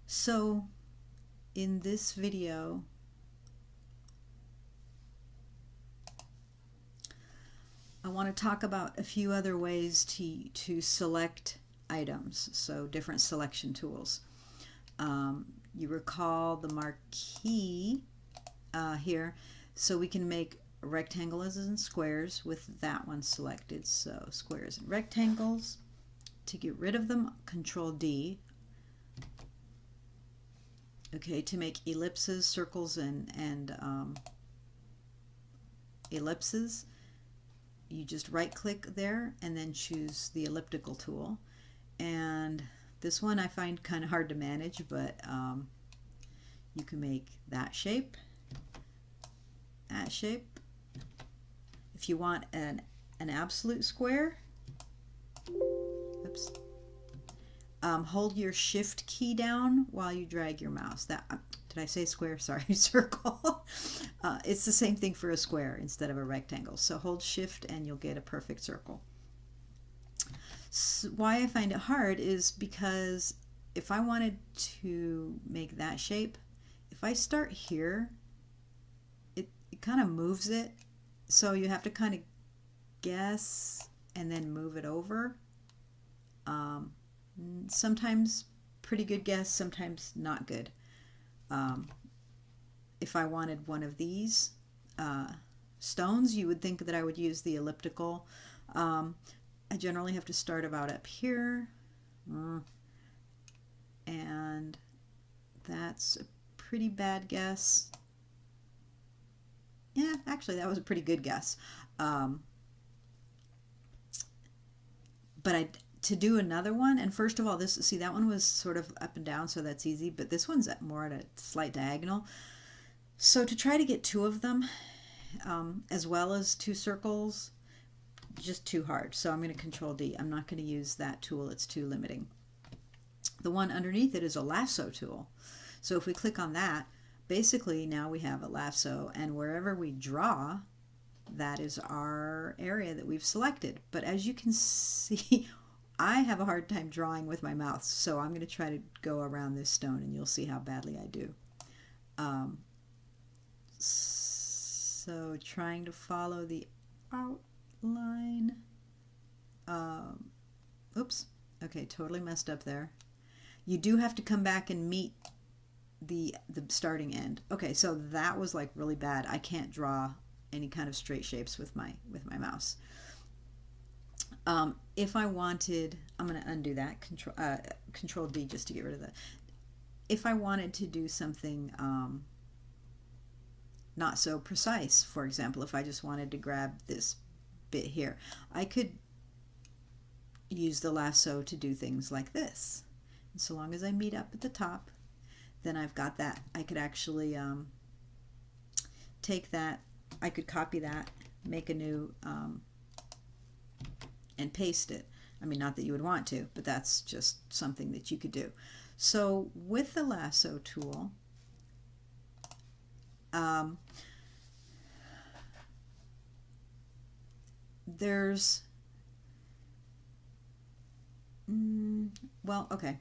So in this video, I want to talk about a few other ways to select items, so different selection tools. You recall the marquee here, so we can make rectangles and squares with that one selected. So squares and rectangles. To get rid of them, Control D. Okay, to make ellipses, circles, and ellipses, you just right click there and then choose the elliptical tool. And this one I find kind of hard to manage, but you can make that shape, that shape. If you want an absolute square, oops, hold your shift key down while you drag your mouse. That did I say square? Sorry, circle. It's the same thing for a square instead of a rectangle. So hold shift and you'll get a perfect circle. So why I find it hard is because if I wanted to make that shape, if I start here, it kind of moves it. So you have to kind of guess and then move it over. Sometimes pretty good guess, sometimes not good. If I wanted one of these stones, you would think that I would use the elliptical. I generally have to start about up here, and that's a pretty bad guess. Yeah, actually that was a pretty good guess. But to do another one, and first of all, this, see, that one was sort of up and down, so that's easy, but this one's more at a slight diagonal. So to try to get two of them, as well as two circles, just too hard. So I'm going to Control D. I'm not going to use that tool. It's too limiting. The one underneath it is a lasso tool. So if we click on that, basically now we have a lasso, and wherever we draw, that is our area that we've selected. But as you can see, I have a hard time drawing with my mouth, so I'm going to try to go around this stone, and you'll see how badly I do. So trying to follow the outline. Oops. Okay, totally messed up there. You do have to come back and meet the starting end. Okay, so that was like really bad. I can't draw any kind of straight shapes with my mouse. If I wanted, I'm going to undo that. Control D just to get rid of that. If I wanted to do something not so precise, for example, if I just wanted to grab this bit here, I could use the lasso to do things like this. And so long as I meet up at the top, then I've got that. I could actually take that, I could copy that, make a new, and paste it. I mean, not that you would want to, but that's just something that you could do. So with the lasso tool, there's, well, okay.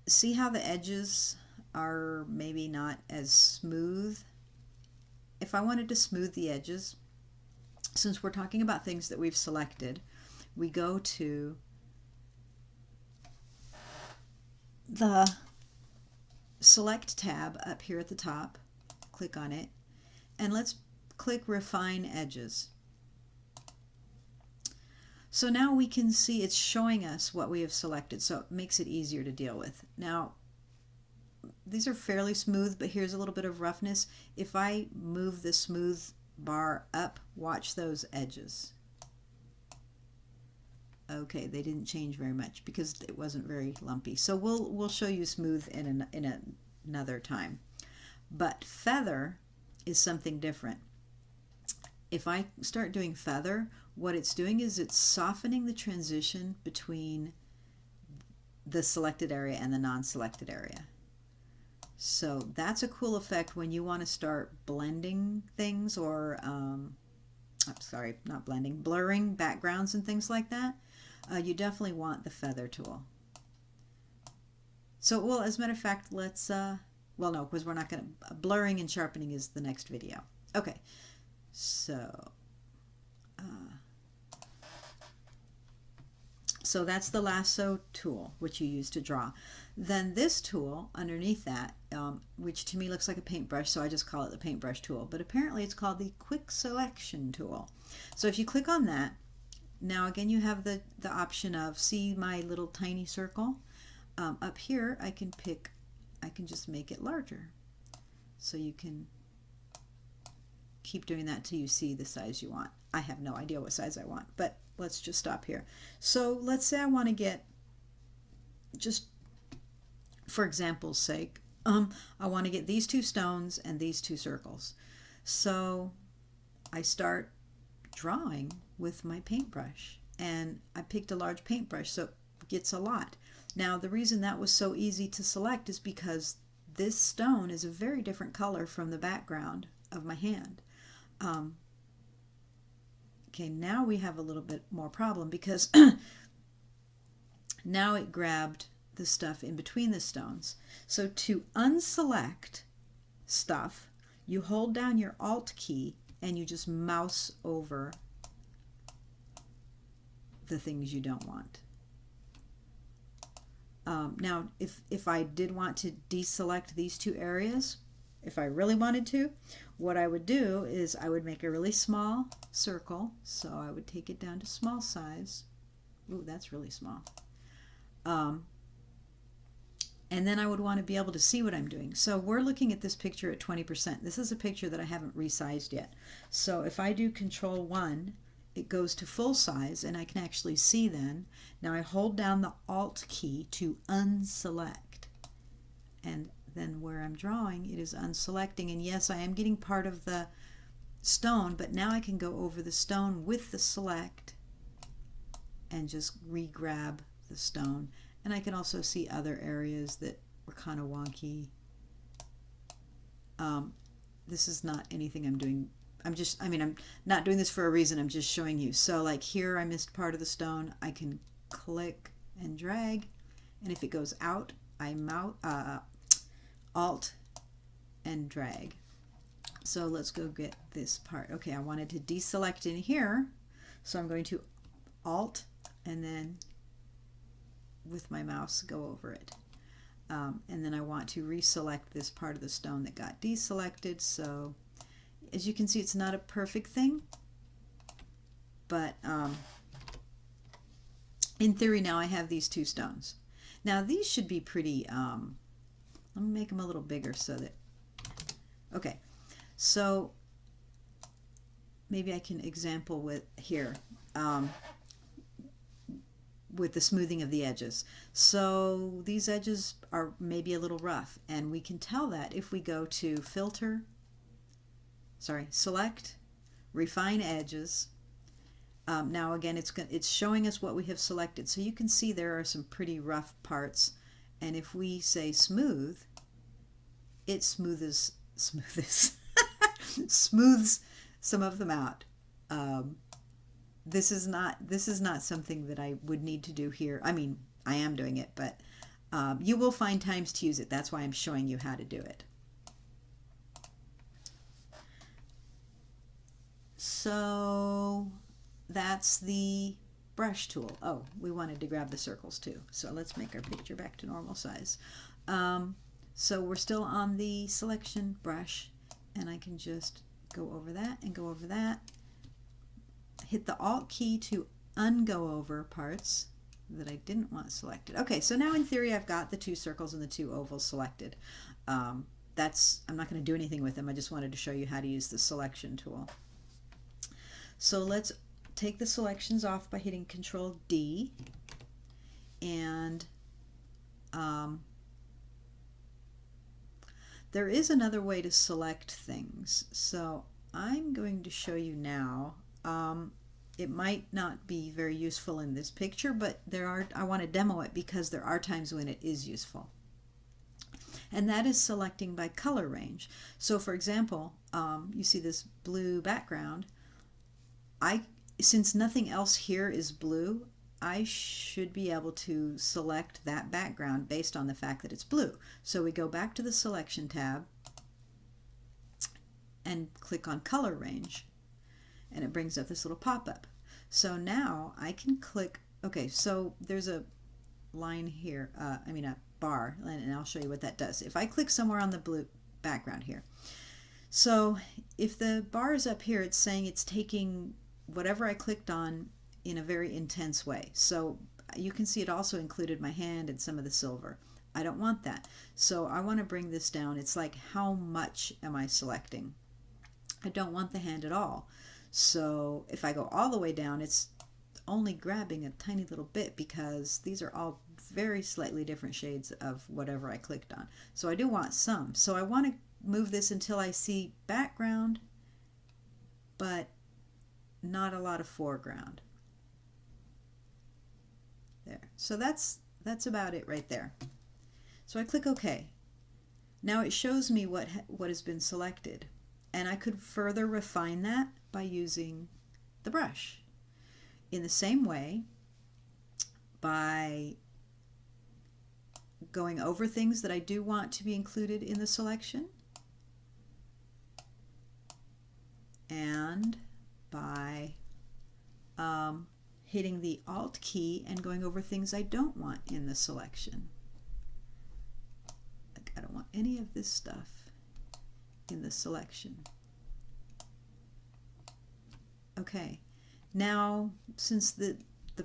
See how the edges are maybe not as smooth? If I wanted to smooth the edges, since we're talking about things that we've selected, we go to the Select tab up here at the top, click on it, and let's click Refine Edges. So now we can see it's showing us what we have selected, so it makes it easier to deal with. Now, these are fairly smooth, but here's a little bit of roughness. If I move the smooth bar up, watch those edges. Okay, they didn't change very much because it wasn't very lumpy. So we'll show you smooth in another time. But feather is something different. If I start doing feather, what it's doing is it's softening the transition between the selected area and the non-selected area. So that's a cool effect when you want to start blending things, or sorry, not blending, blurring backgrounds and things like that. You definitely want the feather tool. So, well, as a matter of fact, let's, well, no, because we're not going to, blurring and sharpening is the next video. Okay, so, so that's the lasso tool, which you use to draw. Then this tool underneath that, which to me looks like a paintbrush, so I just call it the paintbrush tool, but apparently it's called the quick selection tool. So if you click on that, now again you have the option of, see my little tiny circle? Up here I can just make it larger. So you can keep doing that till you see the size you want. I have no idea what size I want, but let's just stop here. So let's say I want to get, just for example's sake, I want to get these two stones and these two circles. So I start drawing with my paintbrush, and I picked a large paintbrush, so it gets a lot. Now the reason that was so easy to select is because this stone is a very different color from the background of my hand. Okay, now we have a little bit more problem because now it grabbed the stuff in between the stones. So to unselect stuff, you hold down your Alt key and you just mouse over the things you don't want. Now, if I did want to deselect these two areas, if I really wanted to, what I would do is I would make a really small circle. So I would take it down to small size. Ooh, that's really small. And then I would want to be able to see what I'm doing. So we're looking at this picture at 20%. This is a picture that I haven't resized yet. So if I do Control 1, it goes to full size, and I can actually see then. Now I hold down the Alt key to unselect. And then where I'm drawing, it is unselecting. And yes, I am getting part of the stone, but now I can go over the stone with the select and just re-grab the stone. And I can also see other areas that were kind of wonky. This is not anything I'm doing. I'm not doing this for a reason. I'm just showing you. So like here I missed part of the stone. I can click and drag. And if it goes out, I Alt and drag. So let's go get this part. Okay, I wanted to deselect in here. So I'm going to Alt and then with my mouse go over it. And then I want to reselect this part of the stone that got deselected. So as you can see, it's not a perfect thing, but in theory now I have these two stones. Now these should be pretty, let me make them a little bigger so that, okay, so maybe I can example with here, with the smoothing of the edges. So these edges are maybe a little rough, and we can tell that if we go to Select, Refine Edges. Now again, it's showing us what we have selected. So you can see there are some pretty rough parts, and if we say Smooth, it smooths some of them out. This is not something that I would need to do here. I mean, I am doing it, but you will find times to use it. That's why I'm showing you how to do it. So that's the brush tool. Oh, we wanted to grab the circles too. So let's make our picture back to normal size. So we're still on the selection brush, and I can just go over that and go over that. Hit the Alt key to ungo over parts that I didn't want selected. Okay, so now in theory I've got the two circles and the two ovals selected. I'm not going to do anything with them. I just wanted to show you how to use the selection tool. So let's take the selections off by hitting Control D, and there is another way to select things. So I'm going to show you now. It might not be very useful in this picture, but I want to demo it because there are times when it is useful. And that is selecting by color range. So for example, you see this blue background. Since nothing else here is blue, I should be able to select that background based on the fact that it's blue. So we go back to the Selection tab and click on Color Range, and it brings up this little pop-up. So now I can click, okay, so there's a line here, a bar, and I'll show you what that does. If I click somewhere on the blue background here, so if the bar is up here, it's saying it's taking whatever I clicked on in a very intense way. So you can see it also included my hand and some of the silver. I don't want that. So I want to bring this down. It's like, how much am I selecting? I don't want the hand at all. So if I go all the way down, it's only grabbing a tiny little bit because these are all very slightly different shades of whatever I clicked on. So I do want some. So I want to move this until I see background, but not a lot of foreground. There. So that's about it right there. So I click OK. Now it shows me what has been selected, and I could further refine that by using the brush. In the same way, by going over things that I do want to be included in the selection, and by hitting the Alt key and going over things I don't want in the selection. Like, I don't want any of this stuff in the selection. Okay, now since the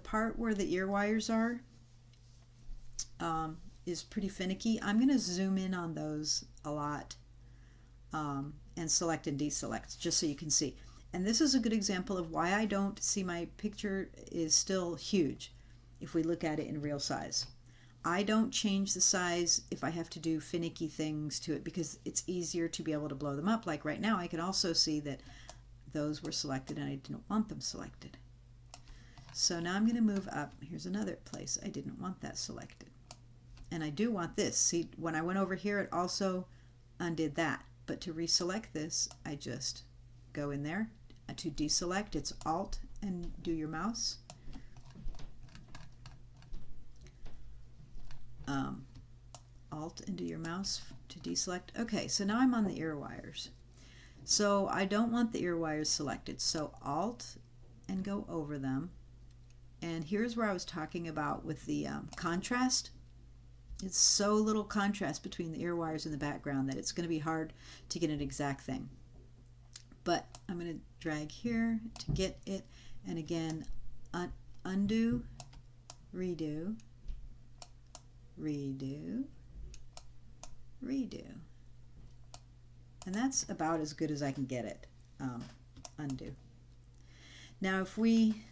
part where the ear wires are is pretty finicky, I'm going to zoom in on those a lot and select and deselect just so you can see. And this is a good example of why I don't see my picture is still huge if we look at it in real size. I don't change the size if I have to do finicky things to it because it's easier to be able to blow them up. Like right now I can also see that those were selected and I didn't want them selected. So now I'm going to move up. Here's another place I didn't want that selected. And I do want this. See, when I went over here it also undid that. But to reselect this, I just go in there. To deselect, it's Alt and do your mouse. Alt and do your mouse to deselect. Okay, so now I'm on the ear wires. So I don't want the ear wires selected. So Alt and go over them. And here's where I was talking about with the contrast. It's so little contrast between the ear wires and the background that it's going to be hard to get an exact thing. But I'm going to drag here to get it, and again, undo, redo, redo, redo. And that's about as good as I can get it. Undo. Now if we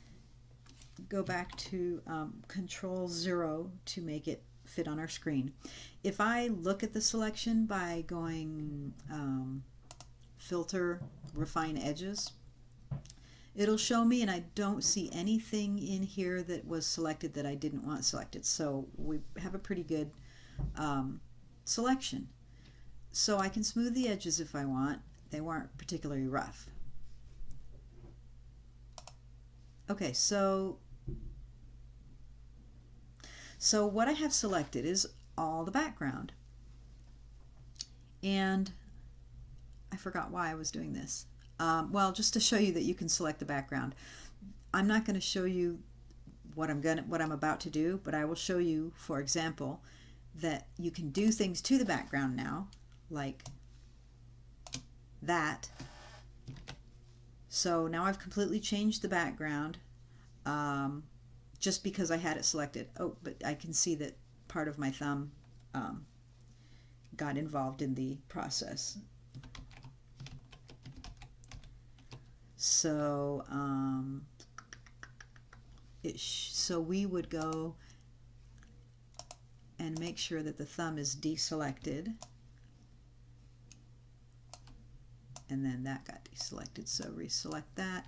go back to Control 0 to make it fit on our screen, if I look at the selection by going Filter, Refine Edges, it'll show me, and I don't see anything in here that was selected that I didn't want selected. So we have a pretty good selection. So I can smooth the edges if I want. They weren't particularly rough. Okay, so what I have selected is all the background. And I forgot why I was doing this. Well, just to show you that you can select the background. I'm not going to show you what I'm about to do, but I will show you, for example, that you can do things to the background now, like that. So now I've completely changed the background just because I had it selected. Oh, but I can see that part of my thumb got involved in the process. So so we would go and make sure that the thumb is deselected, and then that got deselected, so reselect that.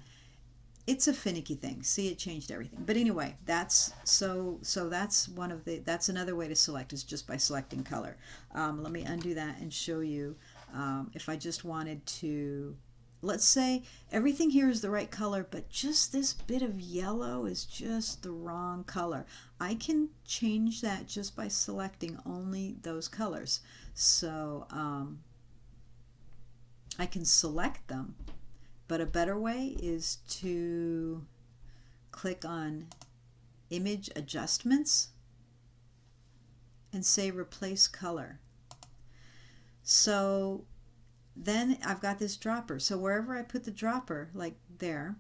It's a finicky thing. See, it changed everything. But anyway, that's that's one of the, that's another way to select, is just by selecting color. Let me undo that and show you if I just wanted to let's say everything here is the right color, but just this bit of yellow is just the wrong color. I can change that just by selecting only those colors. So I can select them, but a better way is to click on Image Adjustments and say Replace Color. So then I've got this dropper. So wherever I put the dropper, like there,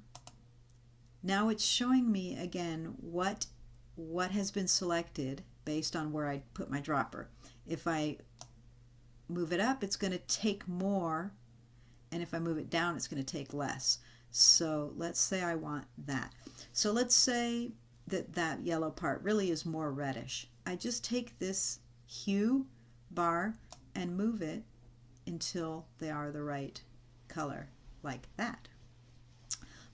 now it's showing me again what has been selected based on where I put my dropper. If I move it up, it's going to take more, and if I move it down, it's going to take less. So let's say I want that. So let's say that yellow part really is more reddish. I just take this hue bar and move it until they are the right color, like that.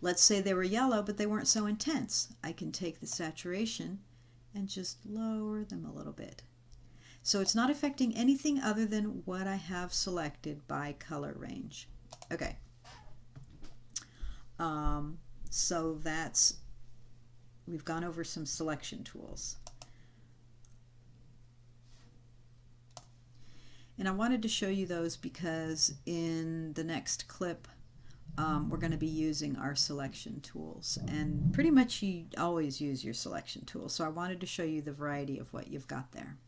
Let's say they were yellow, but they weren't so intense. I can take the saturation and just lower them a little bit. So it's not affecting anything other than what I have selected by color range. Okay. So we've gone over some selection tools. And I wanted to show you those because in the next clip we're going to be using our selection tools. And pretty much you always use your selection tools. So I wanted to show you the variety of what you've got there.